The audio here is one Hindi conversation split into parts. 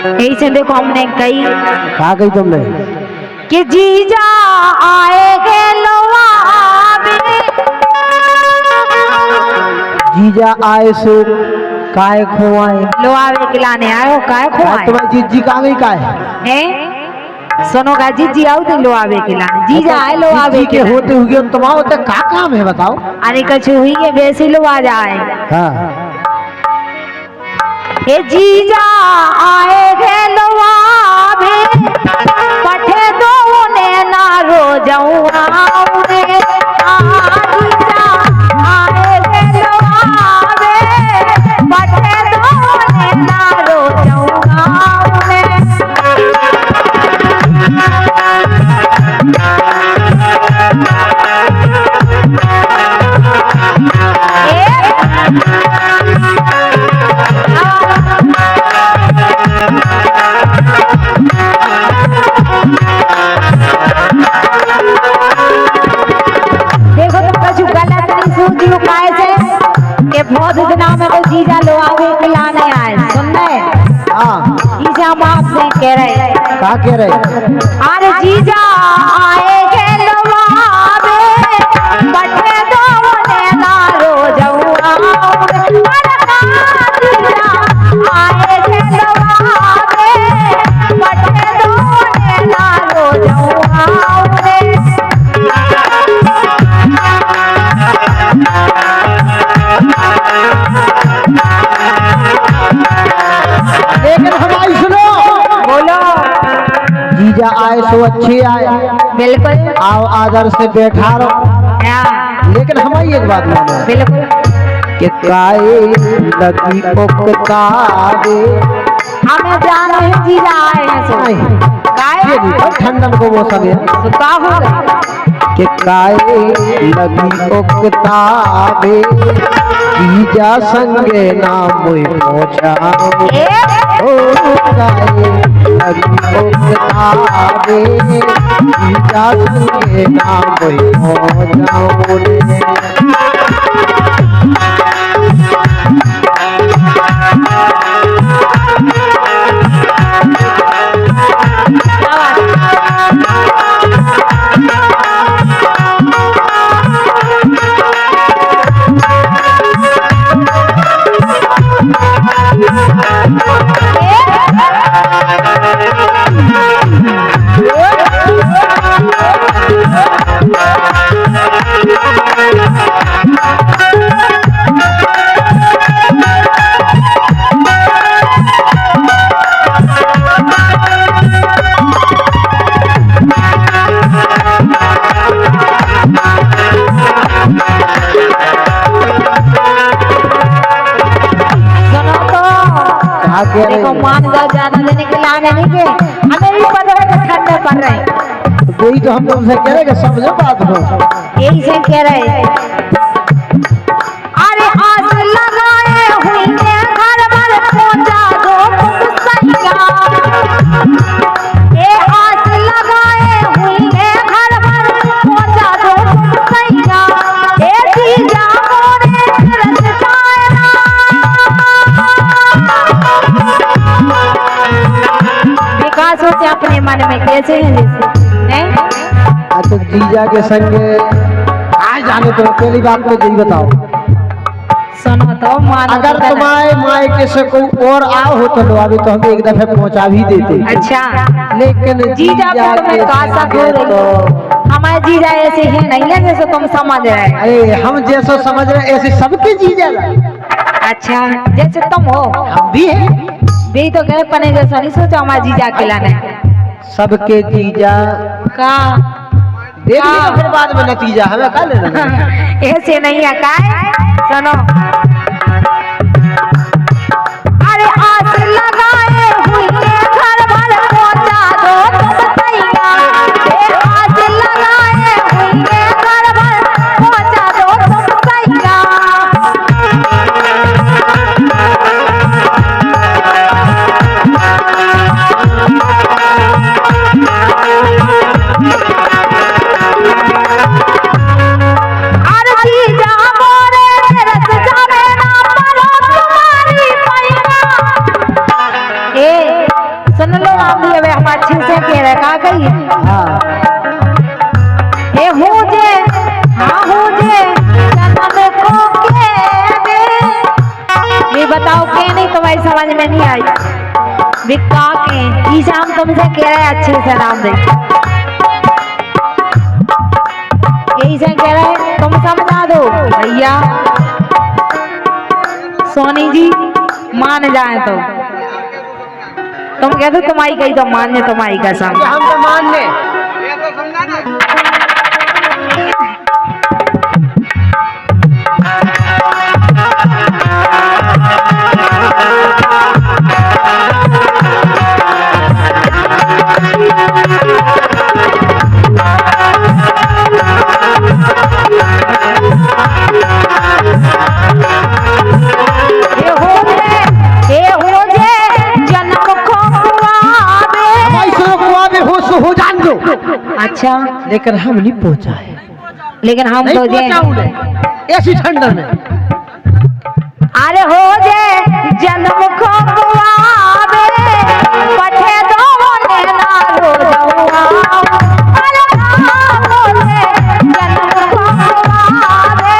ऐसे देखो हमने कही कहा गई तुमने कि जीजा आएगे लोआवे, जीजा आए सो काय खोआए, लोआवे खिलाने आयो काय खोआए तुम्हारी जीजी कहा गई काय हैं? सुनो का जीजी आओ तो लोआवे खिलाने, जीजा आए लोआवे के होते हुए तुम्हारा तो क्या काम है बताओ। अरे कछु हुई है वैसे लो आ जाए। हाँ हे जीजा आएगे लोआवे, पठे दो उन्हें ना रो जाऊँ रे। जीजा आएगे लोआवे, पठे दो उन्हें ना रो जाऊँ बहुत दिनों में तो जीजा लो आवे खिलाने आए सुनने। जीजा हम आपसे कह रहे क्या कह रहे अरे जीजा आएगे लो आवे, बटे दो उन्हें ना रो जाऊँ जीजा आएगे लो आवे, बटे दो उन्हें ना रो जाऊँ। लेकिन हमारी सुनो, बोलो। जीजा आए सो अच्छे आए, बिल्कुल आओ आदर से बैठा रहो। लेकिन हमारी एक बात मानो, बिल्कुल कि काए लगी उकतावे, हमें जाने हैं जीजा आए हैं सो ये नहीं ठंडन को मौसम है सुता होगा कि काए लगी उकतावे, जीजा संगे नाम पहुँचाओ। काए लगी उकतावे, जीजा संगे नाम पहुँचाओ रे। देखो मान जाओ ज्यादा देने के लाने नहीं के, हमें भी पता है कि ठंडे पड़ रहे हैं। तो यही तो हम तुमसे कह रहे कि समझो बात हो, यही से कह रहे हैं। अरे आस लगाए हुए घर भर पहुंचा दो सैया, ये आस लगाए हुए घर भर पहुंचा दो सैया, ये जीजा मोरे रस जाएगा। विकास सोचे अपने मन में कैसे हैं जैसे तो जीजा के संग आज जाने तो पहली बात तो यही बताओ, सुनो तो मानो अगर तुम्हारे मायके से कोई और आओ हो तो अभी तो हम एक दफे पहुंचा भी देते। अच्छा लेकिन जीजा को तुम्हें कासा हो रही हो, हमारे जीजा ऐसे हैं नहीं है जैसे तुम समझ रहे। अरे हम जैसा समझ रहे ऐसे सबके जीजा। अच्छा जैसे तुम हो हम भी है, भी तो गए पने जैसा नहीं सोचा हमारे जीजा खिलाने सबके जीजा का देखिए तो फिर बाद में नतीजा हमें खा लेना। ऐसे नहीं है काय सुनो। अरे आस लगाए हुए घर भर पहुंचा दो सैया, आस लगाए हुए घर भर पहुंचा दो सैया। सुन लो आप भी, अब हम अच्छे से कह रहे का कही हाँ ए हो जे हाँ हो जे जन्म को के ये बताओ के नहीं तुम्हारी समझ में नहीं आई विका के ई शाम तुमसे कह रहे अच्छे से नाम दे यही से कह रहे तुम समझा दो भैया सोनी जी मान जाए तो तुम कहते तुम्हारी कही तो मान ले तुम्हारी कसम हम तो मान ले हो जान दो अच्छा लेकिन हम नहीं पहुंचा है लेकिन हम नहीं तो जे पहुंचा ऐसी ठंड में अरे हो जे जन्म को कुआवे पठे दो ने ना रो दवा अरे हो जे जन्म को कुआवे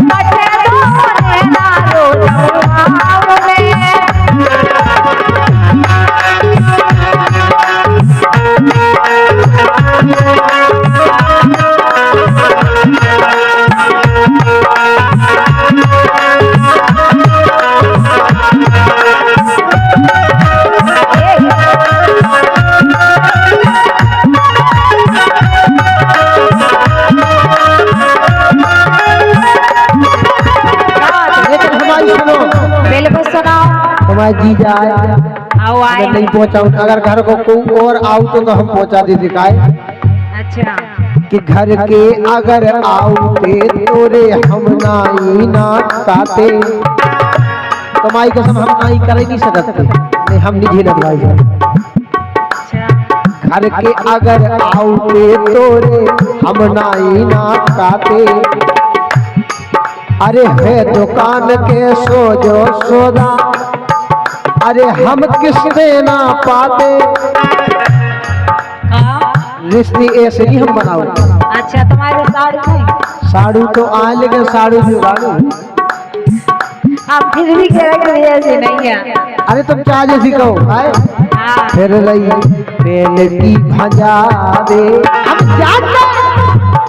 पठे दो ने ना रो दवा तुम्हारे जीजा आओ आए अगर नहीं पहुंचाऊं अगर घर को कोई और आऊ तो हम पहुंचा देते काय अच्छा कि घर के अगर आऊते तोरे हम नाई ना काते तुम्हारी कसम हम नाई कर ही नहीं सकते नहीं हम नहीं झेलत भाई अच्छा घर के अगर आऊते तोरे हम नाई ना काते अरे है दुकान के सो जो सोदा अरे हम किस देना पाते रिश्ते ऐसे ही हम बनाओ अच्छा तुम्हारे साड़ी नहीं साड़ू तो आए लेकिन साड़ू जुगाड़ू आप फिर भी कह रहे हैं ऐसे नहीं है अरे तुम क्या जैसी कहो आए हाँ फिर रही पेल की भजा दे हम जानते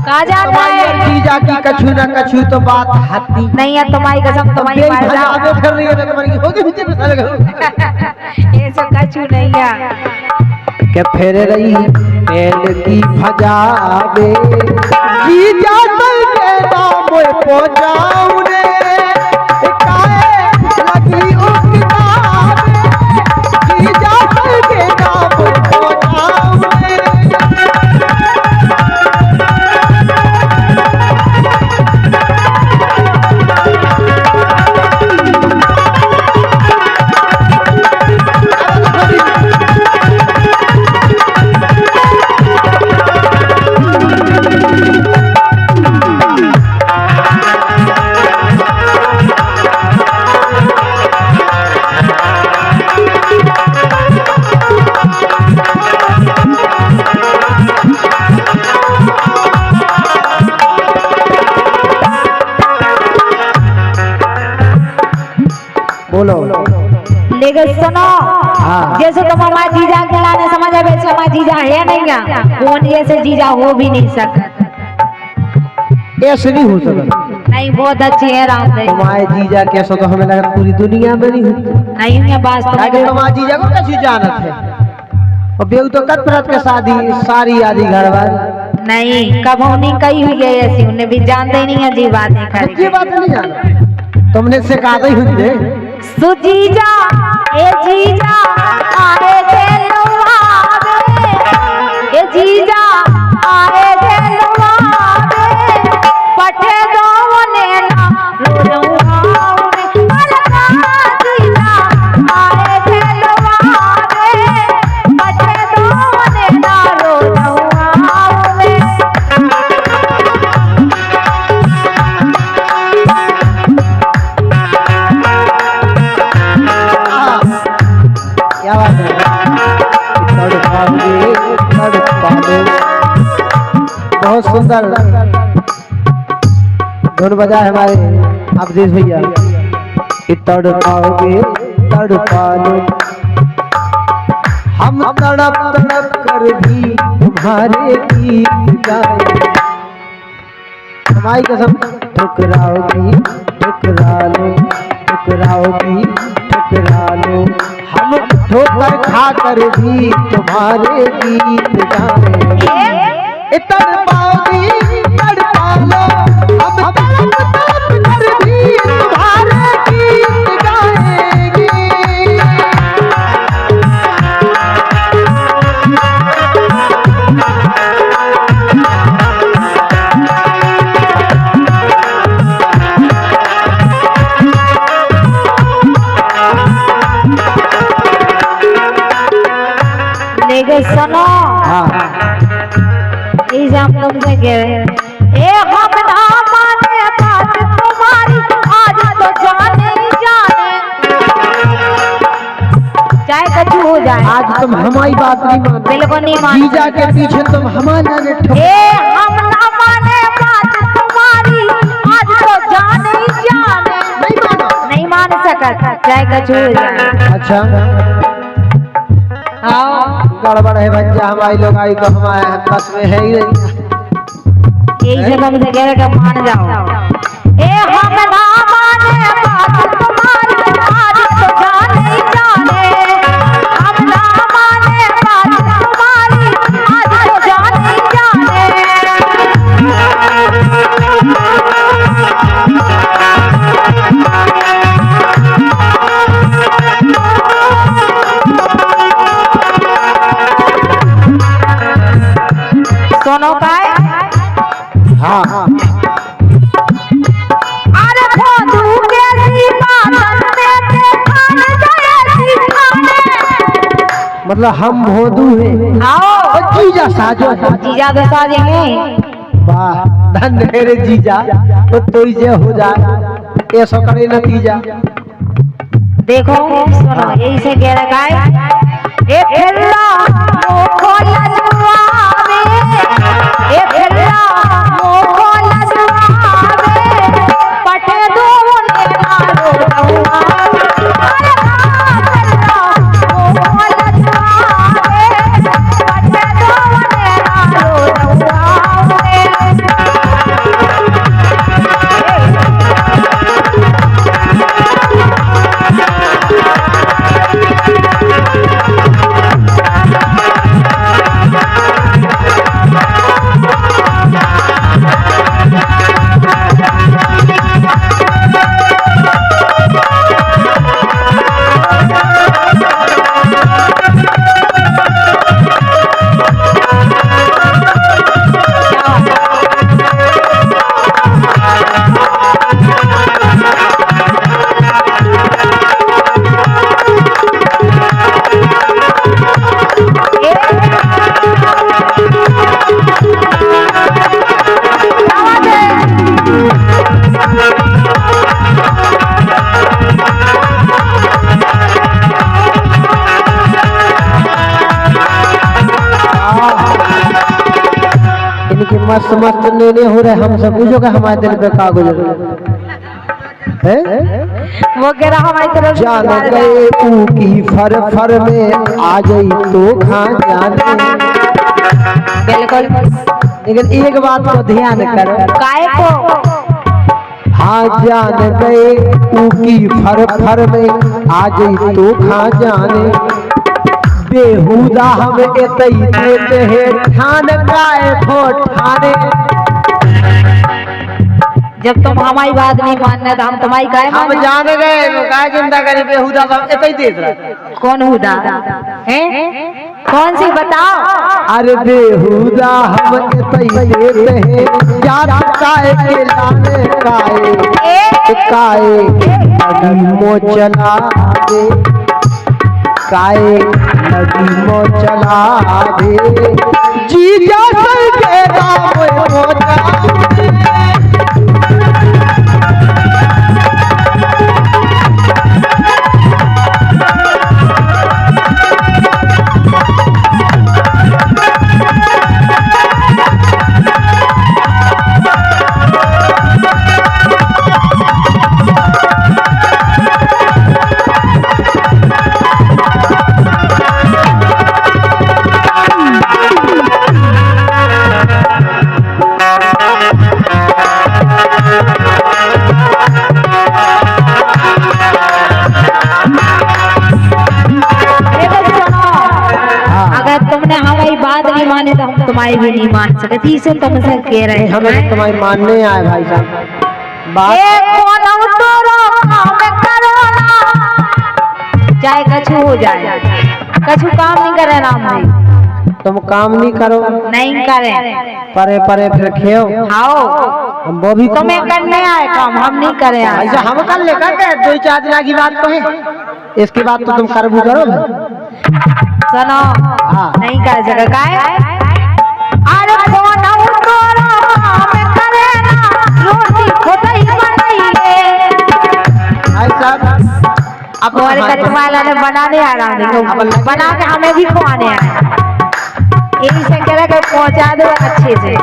कहा जाता है जीजा की कछु ना कछु तो बात हाथी नहीं है तुम्हारी कसम तुम्हारी बेल मार भजा जाओ आगे फिर रही है तुम्हारी होगी पीछे में साले ये सब कछु नहीं है के फिर रही पेल की भजा दे जीजा तल के नाम पहुंचाऊ रे काए लगी ओ किताब जीजा तल के नाम पहुंचाऊ रे बोलो लेकिन सुनो हाँ। जैसे तुम हमारे जीजा के लाने समझ आए वैसे हमारा जीजा है नहीं है कौन जैसे जीजा हो भी नहीं सकता ऐसे नहीं हो सकता नहीं बहुत अच्छी है रामदेव तुम्हारे जीजा कैसा तो हमें लगा पूरी दुनिया में नहीं होती नहीं है बात ताकि तुम्हारे जीजा को कैसी जानत है और बेऊ तो कतरत के शादी सारी आदि घर बार नहीं कब नहीं कही हुई है ऐसी उन्हें भी जानते ही नहीं है जी बात नहीं सच्ची करेगी बात नहीं जाना तुमने से कहा ही हुई सुजीजा ए जीजा आए थे लुभावे ए जीजा आए थे लुभावे पठे दो ने ना रोवावे अलगा जीजा आए थे लुभावे पठे दो ने ना रोवावे क्या तड़पाओगे तड़पालो। बहुत सुंदर धुन बजा है हमारे अवधेश भैया। तड़पाओगे तड़पालो, हम तड़प तड़प कर भी तुम्हारे गीत गाए। हमारी कसम ठुकराओगी ठुकरा लो, ठुकराओगी ठुकरा लो, हम ठोकर खाकर भी तुम्हारे गीत गाए। तड़पाओगी तड़पा लो, हम तड़प तड़प कर भी तुम्हारे गीत गाएंगे। लेकिन सुनो, इसे हम तुमसे कह रहे हैं, हम ना माने बात तुम्हारी, आज तो जाने ही जाने, चाहे कछु हो जाए। आज तुम हमारी बात नहीं मान, बिल्कुल नहीं मान। जीजा के पीछे तुम हमारा ने हम ना माने बात तुम्हारी, आज तो जाने ही जाने, नहीं मान सकता, चाहे कछु हो जाए। अच्छा गड़बड़ है बच्चा, हमारी लोग आई तो हमारे बस में है ही नहीं। यही से तुमसे कह रहे कि मान जाओ। हम ना माने बात तुम्हारी, आज तो जाने ही जाने, हम ना माने बात तुम्हारी, आज तो जाने ही जाने। सुनो पाए, हाँ अरे भोदू कैसी बात देते खाने जैसी खाने। मतलब हम भोदू हैं आओ और जीजा साजो है। जीजा तो साजेंगे। वाह धन मेरे जीजा, तो तोई जे हो जाए ऐसा करे नतीजा। देखो सुनो, यही से कह रखा है, फिल्ला मोखो ललुआवे, फिल्ला मोखो ललुआवे, पटे दूने नारो रहुआ। अरे फिल्ला मोखो ललुआवे, पटे दूने नारो रहुआ। मस्त मस्त लेने हो रहे हम सब, पूछोगे हमारे दिल पे का गुजर है। वो कह रहा हमारी तरफ जान गए ऊ की फर फर में आ गई तो खा जाने। बिल्कुल, लेकिन एक बात को ध्यान करो, काय को हाँ जान गए ऊ की फर फर में आ गई तो खा जाने। बेहुदा हम एतई देते हैं ठान गाए भो ठाने। जब तुम हमारी बात नहीं मानना तो हम तुम्हारी काय हम माने? जान गए का चिंता करें, बेहुदा हम एतई देत रहे। कौन हुदा है, कौन सी बताओ। अरे बेहुदा हम एतई देते हैं जात काय के लाने काए नदी मो चला दे, काए नदी मो चला दे, जीजा सर के राम मो चला दे। माने तो हम तुम्हारी भी नहीं मान सकते, इसे तुमसे कह रहे हमें हैं। तुम्हारी मानने आए भाई साहब। बात चाहे कछु हो जाए, कछु काम नहीं करे राम भाई, तुम काम नहीं करो, नहीं करे परे परे फिर खेओ, आओ हम वो भी तुम्हें करने आए काम, हम नहीं करे आए। ऐसा हम कर ले करके 2-4 दिन की बात तो है, इसके बाद तो तुम करबू करो। सुनो हाँ। नहीं कर सके काहे, अरे कौन तोरा काम करे ना, रोटी खुद ही बनाइए। ऐसा अब हमारे घर वाला ने बनाने आ रहा देखो, बना के हमें भी खुआने आए, यही से कह रहा कि पहुंचा दो अच्छे से।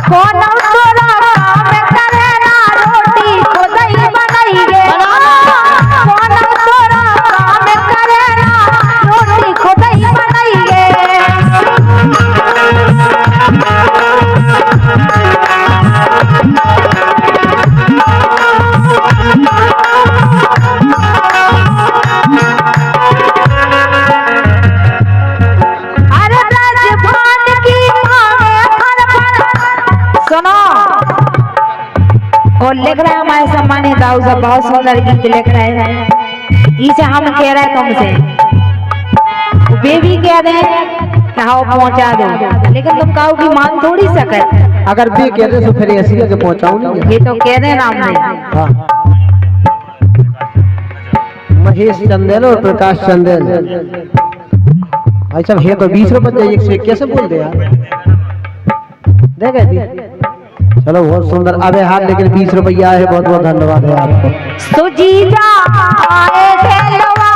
कौन तोरा काम करे ना, रोटी खुद ही बनाइए। कौन तोरा काम करे ना, रोटी खुद ही बनाइए। सुनो और लिख रहे हैं हमारे सम्मानित दाऊ साहब, बहुत सुंदर गीत लिख रहे हैं, इसे हम कह रहे हैं तुमसे, वे भी कह रहे हैं कि हाँ पहुंचा दो, लेकिन तुम कहो कि मान थोड़ी सके। अगर भी कह दे तो फिर ऐसी जगह पहुंचाऊं नहीं। ये तो कह रहे नाम नहीं। हाँ। महेश चंदेल और प्रकाश चंदेल अच्छा है तो 20 रुपए दे, 100 कैसे बोल दे यार, दे गए थी। चलो बहुत सुंदर, अबे हाथ लेकिन 20 रुपया है, बहुत बहुत धन्यवाद है आपको। सुजीजा आए थे लवा